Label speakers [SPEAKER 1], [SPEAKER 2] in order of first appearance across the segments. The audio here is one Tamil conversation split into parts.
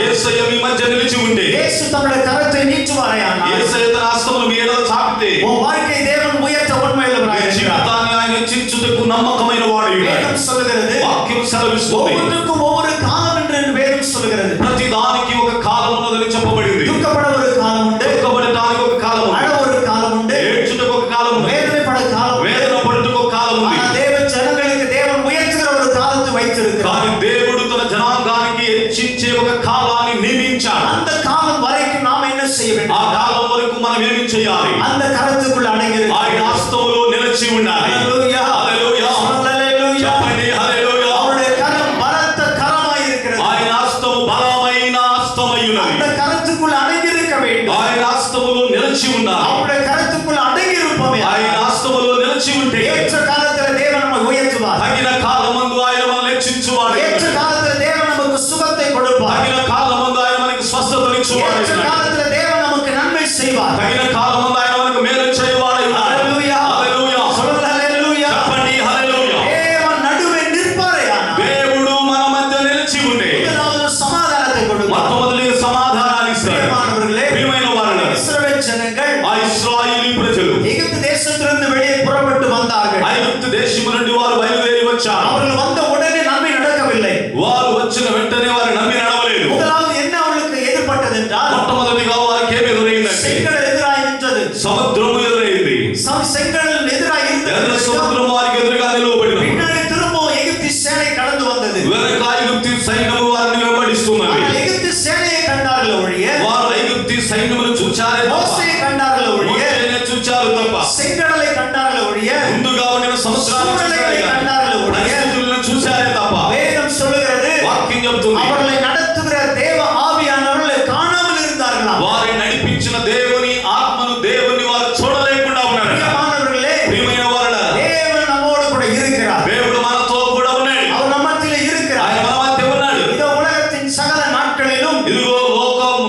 [SPEAKER 1] యేసయ్య మీ మధ్య నిలిచి ఉంటే,
[SPEAKER 2] இயேசு தம்முடைய கரத்தை நீட்டுவாரேயானால்,
[SPEAKER 1] యేసయ్య తన హస్తమును మీ ఎడల చాపితే,
[SPEAKER 2] உன் வாழ்க்கை தேவன் உயர்த்த உண்மையுள்ளவராக இருக்கிறார்.
[SPEAKER 1] జీవితాన్ని ఆయన హెచ్చించుటకు నమ్మకమైన వాడు.
[SPEAKER 2] வேதம் சொல்லுகிறது,
[SPEAKER 1] వాక్యం సెలవిస్తుంది,
[SPEAKER 2] ஒவ்வொன்றுக்கும் ஒவ்வொரு காலம் என்று வேதம் சொல்லுகிறது.
[SPEAKER 1] ప్రతి దానికి ఒక కాలం ఉన్నదని చెప్పబడింది.
[SPEAKER 2] துக்கப்பட ஒரு காலம் உண்டு,
[SPEAKER 1] దుఃఖపడటానికి ఒక కాలం ఉంది,
[SPEAKER 2] அழ ஒரு காலம் உண்டு,
[SPEAKER 1] ఏడ్చుటకు ఒక కాలం ఉంది,
[SPEAKER 2] வேதனைப்பட காலம் உண்டு.
[SPEAKER 1] వేదన పడుటకు ఒక కాలం ఉంది.
[SPEAKER 2] ஆனா தேவன் ஜனங்களுக்கு தேவன் உயர்த்துகிற ஒரு காலத்தை வைத்திருக்கிறார்.
[SPEAKER 1] కానీ దేవుడు తన జనాంగానికి హెచ్చించే ఒక కాలాన్ని నియమించాడు.
[SPEAKER 2] அந்த కాలం వరకు நாம என்ன செய்ய வேண்டும்?
[SPEAKER 1] ఆ కాలం వరకు మనం ఏమి చేయాలి?
[SPEAKER 2] அந்த கரத்துக்குள்ள அடங்கி
[SPEAKER 1] ఆయన హస్తములో నిలిచి ఉండాలి.
[SPEAKER 2] హల్లెలూయా,
[SPEAKER 1] హల్లెలూయా,
[SPEAKER 2] హల్లెలూయా.
[SPEAKER 1] చెప్పండి హల్లెలూయా.
[SPEAKER 2] அவருடைய கரம் பலத்த கரமாய் இருக்கிறது.
[SPEAKER 1] ఆయన హస్తము బలమైన హస్తమయ్యున్నది.
[SPEAKER 2] அந்த கரத்துக்குள்ள அடங்கி இருக்க வேண்டும்.
[SPEAKER 1] ఆయన హస్తములో నిలిచి ఉండాలి.
[SPEAKER 2] அவருடைய கரத்துக்குள்ள அடங்கி இருப்போமே,
[SPEAKER 1] ఆయన హస్తములో నిలిచి ఉంటే
[SPEAKER 2] ஏற்ற காலத்துல தேவன் நம்மை உயர்த்துவார்.
[SPEAKER 1] తగిన కాలమందు ఆయన మనల్ని హెచ్చించువాడు.
[SPEAKER 2] ஏற்ற காலத்துல தேவன் நமக்கு சுகத்தை கொடுப்பார்.
[SPEAKER 1] తగిన కాలమందు ఆయన మనకి స్వస్థతనిచ్చువాడు.
[SPEAKER 2] ஏற்ற காலத்துல தேவன் நமக்கு நன்மை செய்வார்.
[SPEAKER 1] తగిన కాలమందు ఆయన మనకు మేలు చేయవాడు.
[SPEAKER 2] హల్లెలూయా,
[SPEAKER 1] హల్లెలూయా,
[SPEAKER 2] சொல்லுங்க హల్లెలూయా.
[SPEAKER 1] చెప్పండి హల్లెలూయా.
[SPEAKER 2] தேவன் நடுவே நிற்பாரேயானால்,
[SPEAKER 1] దేవుడు మన మధ్య నిలిచి ఉండే
[SPEAKER 2] முதலாவது సమాధానத்தை கொடுப்பார்.
[SPEAKER 1] మొట్టమొదటి సమాధానాన్ని ఇస్తాడు.
[SPEAKER 2] பிரியமானவர்களே,
[SPEAKER 1] ప్రియమైన వారులారా,
[SPEAKER 2] இஸ்ரவேல் ஜனங்கள்
[SPEAKER 1] ఆ ఇశ్రాయేలీ ప్రజలు
[SPEAKER 2] எகிப்து தேசத்திலிருந்து வெளியே புறப்பட்டு வந்தார்கள்.
[SPEAKER 1] ఐగుప్తు దేశము నుండి వారు బయలుదేరి వచ్చారు.
[SPEAKER 2] அவர்கள் வந்த உடனே நன்மை நடக்கவில்லை.
[SPEAKER 1] వారు వచ్చిన వెంటనే వారు నమ్మి నడవలేదు.
[SPEAKER 2] முதலாவது என்ன அவர்களுக்கு எதிர்பட்டது என்றால்,
[SPEAKER 1] మొట్టమొదటిగా వారికి ఏమి ఎదురైందంటే
[SPEAKER 2] செங்கடல் எதிராய் நின்றது.
[SPEAKER 1] సముద్రము ఎదురైంది.
[SPEAKER 2] செங்கடல் எதிராய்
[SPEAKER 1] ఎర్ర
[SPEAKER 2] இருந்தது.
[SPEAKER 1] సముద్రం వారికి ఎదురుగా నిలువబడినది.
[SPEAKER 2] பின்னாடி திரும்பவும் எகிப்து சேனை கடந்து வந்தது.
[SPEAKER 1] వెనక ఐగుప్తు సైన్యము వారిని వెంబడిస్తున్నది.
[SPEAKER 2] ஆனால் எகிப்து சேனையை கண்டார்கள் ஒழிய,
[SPEAKER 1] వారు ఐగుప్తు సైన్యమును చూచారే తప్ప,
[SPEAKER 2] மோசேயை கண்டார்கள் ஒழிய,
[SPEAKER 1] మోషేనే చూచారు తప్ప,
[SPEAKER 2] செங்கடலை கண்டார்கள் ஒழிய,
[SPEAKER 1] ముందుగా ఉండిన సముద్రాన్ని
[SPEAKER 2] சூழ்நிலைகளை
[SPEAKER 1] చూచారు,
[SPEAKER 2] கண்டார்கள் ஒழிய,
[SPEAKER 1] పరిస్థితులను చూచారే తప్ప.
[SPEAKER 2] வேதம் சொல்லுகிறது,
[SPEAKER 1] వాక్యం చెప్తుంది,
[SPEAKER 2] அவர்களை நடத்துகிற தேவ ஆவியானவர்கள் காணாமல் இருந்தார்களாம்.
[SPEAKER 1] వారిని నడిపించిన దేవుని ఆత్మను దేవుని వారు చూడలేకుండా ఉన్నారు.
[SPEAKER 2] பிரியமானவர்களே,
[SPEAKER 1] ప్రియమైన వారులారా,
[SPEAKER 2] தேவன் நம்மோடு கூட இருக்கிறார்.
[SPEAKER 1] దేవుడు మనతో కూడా ఉన్నాడు.
[SPEAKER 2] அவர் நம்ம மத்தியிலே இருக்கிறார்.
[SPEAKER 1] ఆయన మన మధ్య ఉన్నాడు.
[SPEAKER 2] இந்த உலகத்தின் சகல நாட்களிலும்
[SPEAKER 1] ఇదిగో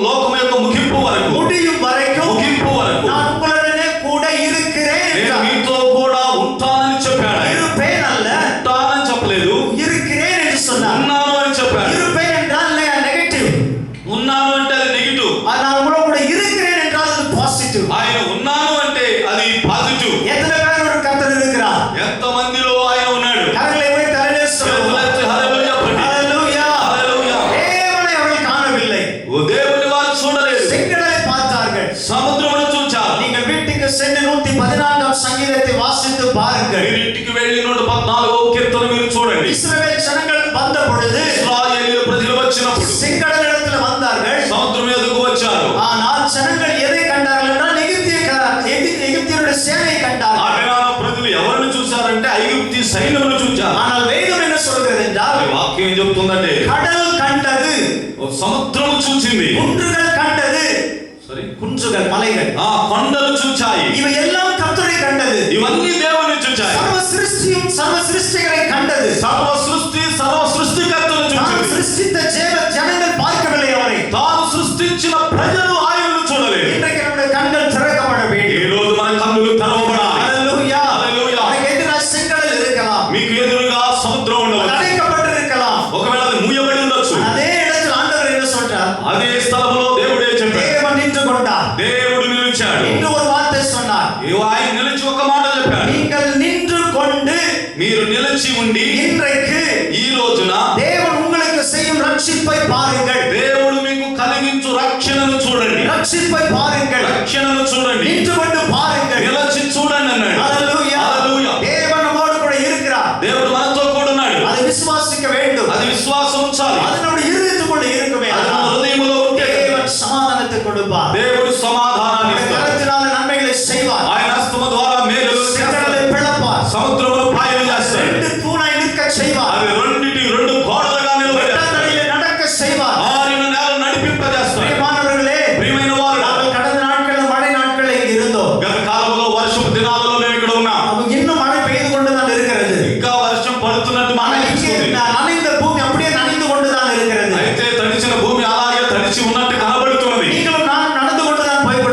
[SPEAKER 1] లోకం యొక్క ముగింపు వరకు,
[SPEAKER 2] முடியும் వరకు
[SPEAKER 1] ముగింపు వరకు
[SPEAKER 2] நான் உங்களுடனே கூட இருக்கிறேன்
[SPEAKER 1] నేను
[SPEAKER 2] என்றார்.
[SPEAKER 1] మీతో కూడా ఉంటానని చెప్పాడు. ఆయన
[SPEAKER 2] இருப்பேன் அல்ல,
[SPEAKER 1] ఉంటానని చెప్పలేదు,
[SPEAKER 2] இருக்கிறேன் என்று சொன்னார்.
[SPEAKER 1] ఉన్నాను అని చెప్పాడు.
[SPEAKER 2] இருப்பேன் என்றால் நெகட்டிவ்.
[SPEAKER 1] ఉన్నాను అంటే అది నెగిటివ్.
[SPEAKER 2] நான் உங்களோட கூட இருக்கிறேன் என்றால் அது பாசிட்டிவ்.
[SPEAKER 1] ఆయన ఉన్నాను అంటే అది పాజిటివ్.
[SPEAKER 2] எத்தனை பேர் ஒரு கர்த்தர் இருக்கிறார்?
[SPEAKER 1] ఎంత మందిలో ఆయన ఉన్నాడు?
[SPEAKER 2] கரங்களை உயர்த்தி ஹல்லேலூயா சொல்லுவோம்.
[SPEAKER 1] హల్లెలూయా చెప్పండి.
[SPEAKER 2] ஹல்லேலூயா.
[SPEAKER 1] హల్లెలూయా.
[SPEAKER 2] தேவனை அவர்கள் காணவில்லை.
[SPEAKER 1] ఓ దేవుని వారు చూడలేదు,
[SPEAKER 2] செங்கடலை பார்த்தார்கள்.
[SPEAKER 1] సముద్రమును చూచారు.
[SPEAKER 2] நீங்கள் வீட்டுக்கு சென்று 114 சங்கீதத்தை வாசித்து பாருங்கள்.
[SPEAKER 1] మీరు ఇంటికి వెళ్ళి 114వ కీర్తన మీరు చూడండి.
[SPEAKER 2] இஸ்ரவேல் ஜனங்கள் வந்த பொழுது
[SPEAKER 1] ఇశ్రాయేలీయుల ప్రజలు వచ్చినప్పుడు
[SPEAKER 2] செங்கடலிடத்தில் வந்தார்கள்.
[SPEAKER 1] సముద్రం ఎదుగు వచ్చారు.
[SPEAKER 2] ஆனால் ஜனங்கள் எதை கண்டார்கள் என்றால் எகிப்தியருடைய சேனையை
[SPEAKER 1] ఆ
[SPEAKER 2] கண்டார்கள்.
[SPEAKER 1] దినాన ప్రజలు ఎవరిని చూశారంటే ఐగుప్తు సైన్యమును చూచారు.
[SPEAKER 2] ஆனால் வேதம் என்ன சொல்கிறது என்றால்,
[SPEAKER 1] ఈ వాక్యం ఏం చెప్తుందంటే
[SPEAKER 2] கடல் கண்டது,
[SPEAKER 1] ఓ సముద్రము చూచింది,
[SPEAKER 2] குன்றுகள் கண்டது. குன்றுகள், மலைகள்,
[SPEAKER 1] ఆ కొండలు చూచాయి.
[SPEAKER 2] இவை எல்லாம் கர்த்தரை கண்டது.
[SPEAKER 1] ఇవన్నీ దేవుని చూచాయి.
[SPEAKER 2] சர்வ சிருஷ்டியும் சர்வ சிருஷ்டிகளை கண்டது.
[SPEAKER 1] సర్వ సృష్టికర్తను
[SPEAKER 2] தான்
[SPEAKER 1] చూచింది.
[SPEAKER 2] சிருஷ்டித்த ஜனங்கள் பார்க்கவில்லை அவரை.
[SPEAKER 1] తాను సృష్టించిన ప్రజలు ఆయనను చూడలేదు.
[SPEAKER 2] இன்றைக்கு நம்முடைய கண்கள் திறக்கப்பட
[SPEAKER 1] ఈ
[SPEAKER 2] வேண்டும்.
[SPEAKER 1] రోజు మన కన్నులు తెరవబడాలి.
[SPEAKER 2] ஹல்லேலூயா.
[SPEAKER 1] హల్లెలూయా.
[SPEAKER 2] நமக்கு எதிராக செங்கடல் இருக்கலாம்,
[SPEAKER 1] మీకు ఎదురుగా సముద్రం ఉండవచ్చు,
[SPEAKER 2] அடைக்கப்பட்டிருக்கலாம்.
[SPEAKER 1] ఒకవేళ అది మూయబడి ఉండొచ్చు.
[SPEAKER 2] அதே இடத்தில் ஆண்டவர் என்ன சொல்றார்?
[SPEAKER 1] అదే స్థలములో దేవుడే చెప్పాడు.
[SPEAKER 2] தேவன் நின்று கொண்டார்.
[SPEAKER 1] దేవుడు నిలిచాడు.
[SPEAKER 2] என்று ஒரு வார்த்தை சொன்னார்.
[SPEAKER 1] ఆయన నిలిచి ఒక మాట చెప్పాడు,
[SPEAKER 2] நீங்கள் நின்று கொண்டு
[SPEAKER 1] మీరు నిలిచి ఉండి
[SPEAKER 2] இன்றைக்கு
[SPEAKER 1] ఈ రోజున
[SPEAKER 2] தேவன் உங்களுக்கு செய்யும் ரட்சிப்பை பாருங்கள்.
[SPEAKER 1] దేవుడు మీకు కలిగించు రక్షణను చూడండి.
[SPEAKER 2] ரட்சிப்பை பாருங்கள்.
[SPEAKER 1] రక్షణను చూడండి,
[SPEAKER 2] நின்று கொண்டு பாருங்கள்.
[SPEAKER 1] నిలిచి చూడండి అన్నాడు.
[SPEAKER 2] ஹல்லேலூயா.
[SPEAKER 1] హల్లెలూయా.
[SPEAKER 2] தேவன் நம்மோடு கூட இருக்கிறார்.
[SPEAKER 1] దేవుడు మనతో కూడా ఉన్నాడు.
[SPEAKER 2] அதை விசுவாசிக்க வேண்டும்.
[SPEAKER 1] అది విశ్వాసం ఉంచాలి.
[SPEAKER 2] அது நம்முடைய இருதயத்துக்குள்ள இருக்குமே,
[SPEAKER 1] అది మన హృదయములో ఉంటే
[SPEAKER 2] தேவன் சமாதானத்தை கொடுப்பார்.
[SPEAKER 1] దేవుడు సమాధానాన్ని ఇస్తాడు.
[SPEAKER 2] கரத்தினால நன்மைகளை செய்வார்.
[SPEAKER 1] ఆయన హస్తము ద్వారా మేలులు చేస్తాడు.
[SPEAKER 2] செங்கடலை பிளப்பார்.
[SPEAKER 1] సముద్రమును పాయలు చేస్తాడు.
[SPEAKER 2] ரெண்டு தூணாய் நிற்க செய்வார்.
[SPEAKER 1] అది రెండు గోడలుగా నిలబెడతాడు.
[SPEAKER 2] வெட்டாந்தரையிலே நடக்க செய்வார்.
[SPEAKER 1] ఆరిన నేల నడిపింపజేస్తాడు.
[SPEAKER 2] பிரியமானவர்களே,
[SPEAKER 1] ప్రియమైన వారు,
[SPEAKER 2] நாங்கள் கடந்த நாட்களில் மழை நாட்களில் இங்கு இருந்தோம்.
[SPEAKER 1] గత కాలంలో వర్షపు దినాలలో మేము ఇక్కడ ఉన్నాం.
[SPEAKER 2] நமக்கு இன்னும் மழை பெய்து கொண்டுதான் இருக்கிறது.
[SPEAKER 1] ఇంకా వర్షం పడుతున్నట్టు
[SPEAKER 2] ஆனால்
[SPEAKER 1] మనకు
[SPEAKER 2] இங்கே
[SPEAKER 1] అనిపిస్తుంది.
[SPEAKER 2] நனைந்த பூமி அப்படியே நனைந்து கொண்டுதான் இருக்கிறது.
[SPEAKER 1] అయితే తడిచిన భూమి అలాగే తడిచి ఉన్నట్టు కనబడుతున్నది.
[SPEAKER 2] நீங்களும் நான் நடந்து கொண்டுதான் போய்க்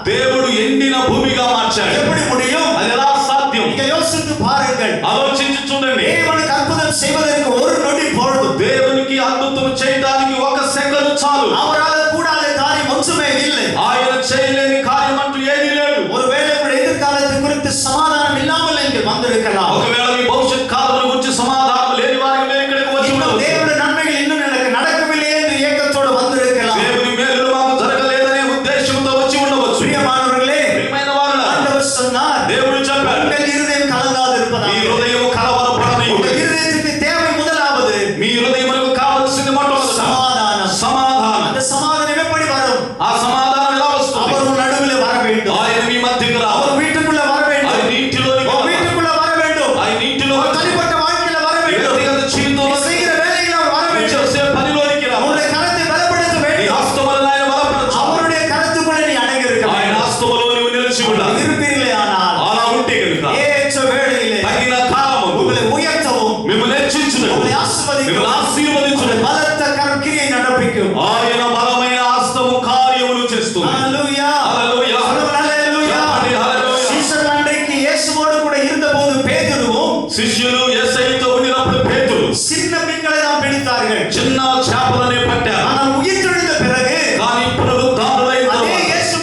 [SPEAKER 1] దేవుడు ఎండిన భూమిగా మార్చాడు.
[SPEAKER 2] எப்படி முடியும்?
[SPEAKER 1] అది ఎలా సాధ్యం?
[SPEAKER 2] இங்க யோசித்து பாருங்கள்.
[SPEAKER 1] ఆలోచించి చూడండి.
[SPEAKER 2] தேவனுக்கு அற்புதம் செய்வதற்கு ஒரு நொடி போதும்.
[SPEAKER 1] దేవునికి అద్భుతం చేయడానికి ఒక సెకను చాలు.
[SPEAKER 2] அவரால் கூடாத காரியம் ஒன்றுமே இல்லை.
[SPEAKER 1] ఆయన చేయలేని కార్యం అంటూ ఏదీ లేదు.
[SPEAKER 2] ஒருவேளை உங்களுடைய எதிர்காலத்தை குறித்து சமாதானம் இல்லாமல் நீங்கள் வந்திருக்கலாம்.
[SPEAKER 1] ఒకవేళ మీ భవిష్యత్ కాలం గురించి సమాధానం లేని వారికి మీరు ఇక్కడికి వచ్చి ఉండవచ్చు.
[SPEAKER 2] దేవుడి నన్மைகள் இன்னும் எனக்கு நடக்கவில்லையே என்று ஏக்கத்தோடு வந்திருக்கலாம்.
[SPEAKER 1] దేవుని మేలులు మాకు జరగలేదనే ఉద్దేశంతో వచ్చి ఉండవచ్చు.
[SPEAKER 2] ప్రియమానవர்களே,
[SPEAKER 1] ప్రియమైన వారులారా,
[SPEAKER 2] ఆండவர் சொன்னார்,
[SPEAKER 1] దేవుడు చెప్పాడు,
[SPEAKER 2] உங்கள் இருதயம் கலங்காதிருப்பதாக.
[SPEAKER 1] మీ హృదయం కలవరపడనీయు.
[SPEAKER 2] உங்கள் இருதயத்துக்கு தேவை முதலாவது
[SPEAKER 1] మీ హృదయమునకు కావలసింది మొట్టమొదట
[SPEAKER 2] సమాధానం.
[SPEAKER 1] సమాధానం.
[SPEAKER 2] அந்த சமாதானம் எப்படி வரும்?
[SPEAKER 1] ఆ సమాధానం ఎలా వస్తుంది?
[SPEAKER 2] அவர் நடுவில் வர வேண்டும்.
[SPEAKER 1] ఆయన మీ మధ్యకు రావాలి.
[SPEAKER 2] அவர் வீட்டுக்குள்ள வர வேண்டும்.
[SPEAKER 1] ఆయన ఇంటిలోనికి
[SPEAKER 2] அவர்
[SPEAKER 1] రావాలి.
[SPEAKER 2] வீட்டுக்குள்ள வர வேண்டும்.
[SPEAKER 1] ఆయన ఇంటిలో
[SPEAKER 2] அவர் தனிப்பட்ட வாழ்க்கையில வர வேண்டும்.
[SPEAKER 1] వ్యక్తిగత జీవితంలో
[SPEAKER 2] செய்கிற வேலையில் அவர் வர வேண்டும்.
[SPEAKER 1] చేసే పనిలోనికి రావాలి.
[SPEAKER 2] அவருடைய கரத்தை பலப்படுத்த
[SPEAKER 1] నీ
[SPEAKER 2] வேண்டும்.
[SPEAKER 1] హస్తములను ఆయన బలపరచు.
[SPEAKER 2] அவருடைய கரத்துக்குள்ள நீ அடங்கி இருக்க
[SPEAKER 1] ఆయన
[SPEAKER 2] வேண்டும்.
[SPEAKER 1] హస్తములో నీవు నిలిచి ఉండాలి.
[SPEAKER 2] இருப்பீர்களே ஆனால்
[SPEAKER 1] అలా ఉంటే కనుక
[SPEAKER 2] ஏற்ற வேளையிலே
[SPEAKER 1] తగిన కాలమందు
[SPEAKER 2] உங்களை உயர்த்தவும்
[SPEAKER 1] మిమ్మల్ని హెచ్చించును,
[SPEAKER 2] உங்களை
[SPEAKER 1] మిమ్మల్ని
[SPEAKER 2] ஆசீர்வதிக்கவும்
[SPEAKER 1] ఆశీర్వదించును.
[SPEAKER 2] பலத்த கிரியை நடப்பிக்கும்.
[SPEAKER 1] ఆయన బలమైన హస్తము కార్యములు చేస్తుంది.
[SPEAKER 2] ஹalleluya.
[SPEAKER 1] హల్లెలూయా.
[SPEAKER 2] ஹalleluya.
[SPEAKER 1] చెప్పండి హల్లెలూయా.
[SPEAKER 2] சீஷர்கள் அன்றைக்கு இயேசுவோடு கூட இருந்தபோது பேதுருவும்
[SPEAKER 1] శిష్యులు యేసయ్యతో ఉండినప్పుడు పేతురు
[SPEAKER 2] சின்ன மீன்களை தான் பிடித்தார்கள்.
[SPEAKER 1] చిన్న చేపలనే పట్టారు.
[SPEAKER 2] ஆனால் ఉயிర్తెழுந்த பிறகு
[SPEAKER 1] కానీ పునరుద్ధానుడైన
[SPEAKER 2] அதே
[SPEAKER 1] తరువాత
[SPEAKER 2] இயேசு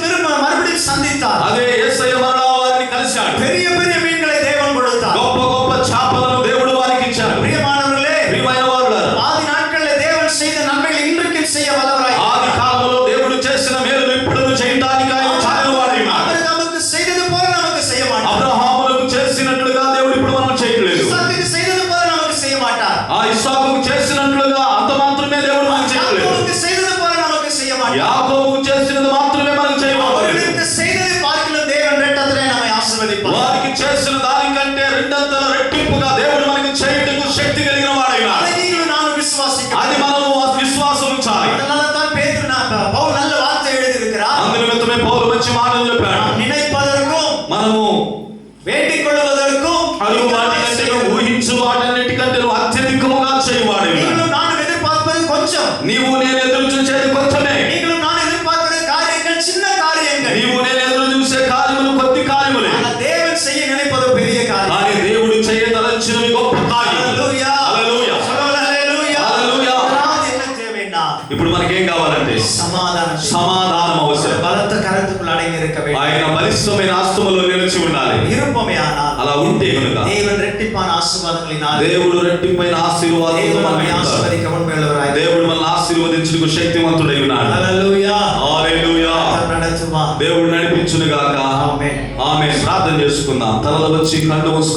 [SPEAKER 2] மறுபடியும் சந்தித்தார்.
[SPEAKER 1] అదే యేసయ్య మరలా వారిని కలిశాడు.
[SPEAKER 2] பெரிய பெரிய மீன்களை தேவன் கொடுத்தார்.
[SPEAKER 1] గొప్ప గొప్ప చేపలను దేవుడు వారికి ఇచ్చాడు.
[SPEAKER 2] பிரியமானவர்களே,
[SPEAKER 1] ప్రియమైన వారులారా,
[SPEAKER 2] ஆதி நாட்களில் தேவன் செய்த நன்மைகள் இன்றைக்கும் செய்ய வல்லவராய்
[SPEAKER 1] ఆది కాలంలో దేవుడు చేసిన మేలులు ఇప్పుడు చేయడానికి ఆయన చాలిన వాడై ఉన్నాడు.
[SPEAKER 2] ஆபிரகாமுக்கு செய்தது போல நமக்கு செய்ய மாட்டார்.
[SPEAKER 1] అబ్రహాములకు చేసినట్లుగా దేవుడు ఇప్పుడు మనం చేయట్లేదు.
[SPEAKER 2] இசாக்குக்கு செய்தது போல நமக்கு செய்ய மாட்டார்.
[SPEAKER 1] ఆ ఇస్సాకుకు చేసినట్లుగా అంత మాత్రమే దేవుడు మనకు చేయట్లేదు.
[SPEAKER 2] யாக்கோபுக்கு செய்தது போல நமக்கு செய்ய மாட்டார்.
[SPEAKER 1] యాకోబుకు చేసినది మాత్రమే మనకు చేయబోతున్నాడు.
[SPEAKER 2] அவர்களுக்கு செய்ததை பார்க்கிலும் தேவன் இரட்டத்திலே நம்மை ஆசீர்வதிப்பார்.
[SPEAKER 1] వారికి చేసిన దానికంటే రెండంతల రెట్టింపుగా దేవుడు మనకి చేయటకు శక్తి కలిగిన వాడైనా
[SPEAKER 2] அதை நீங்களும் நானும் விசுவாசிக்கிறோம்.
[SPEAKER 1] అది మనము విశ్వాసం ఉంచాలి.
[SPEAKER 2] அதனாலதான் பேதுரு பவுல் நல்ல வார்த்தை எழுதியிருக்கிறார்.
[SPEAKER 1] అందు నిమిత్తమే పౌలు మంచి మాటలు చెప్పాడు.
[SPEAKER 2] நாம் நினைப்பதற்கும்
[SPEAKER 1] మనము
[SPEAKER 2] வேண்டிக் కొள்ளுவதற்கும்
[SPEAKER 1] అడుగు వాటికంటే ఊహించు వాటన్నిటికంటే అత్యధికముగా చేయవాడు.
[SPEAKER 2] நீங்களும் நானும் எதிர்பார்ப்பது கொஞ்சம்.
[SPEAKER 1] నీవు నేను ఎదురు చూసేది కొంచెమే.
[SPEAKER 2] நீங்களும் நான் எதிர்பார்க்கிற காரியங்கள் சின்ன காரியங்கள்.
[SPEAKER 1] నీవు నేను ఎదురు చూసే కార్యములు కొద్ది కార్యములే.
[SPEAKER 2] ஆனால் தேவன் செய்ய நினைப்பது பெரிய காரியம்.
[SPEAKER 1] కానీ దేవుడు చేయదలచినవి గొప్ప కార్యం.
[SPEAKER 2] హల్లెలూయా.
[SPEAKER 1] హల్లెలూయా.
[SPEAKER 2] హల్లెలూయా.
[SPEAKER 1] హల్లెలూయా.
[SPEAKER 2] அதாவது என்ன தேவைன்னா
[SPEAKER 1] ఇప్పుడు మనకేం కావాలంటే
[SPEAKER 2] సమాధానం.
[SPEAKER 1] సమాధానం అవసరం.
[SPEAKER 2] பலத்த கரத்துக்குள் அடங்கி இருக்க வேண்டும்.
[SPEAKER 1] ఆయన బలిష్టమైన ఆస్తుములో నిలిచి ఉండాలి.
[SPEAKER 2] இருப்பமே ஆனால்
[SPEAKER 1] అలా ఉంటే కనుక
[SPEAKER 2] தேவன் ரெட்டிப்பான ஆசீர்வாதங்களினால்
[SPEAKER 1] దేవుడు రెట్టింపైన ఆశీర్వాదాలు
[SPEAKER 2] தேவன் நம்மை
[SPEAKER 1] మనకి ఇస్తాడు.
[SPEAKER 2] ஆசீர்வதிக்க உண்மையுள்ளவராய்.
[SPEAKER 1] దేవుడు మనల్ని ఆశీర్వదించుటకు శక్తివంతుడై ఉన్నాడు.
[SPEAKER 2] హల్లెలూయా.
[SPEAKER 1] హల్లెలూయా.
[SPEAKER 2] நடத்துவா.
[SPEAKER 1] దేవుడు నడిపించును గాక.
[SPEAKER 2] ఆమేన్.
[SPEAKER 1] ఆమేన్. ప్రార్థన చేసుకుందాం. తలలు వచ్చి కళ్ళు మూసుకొని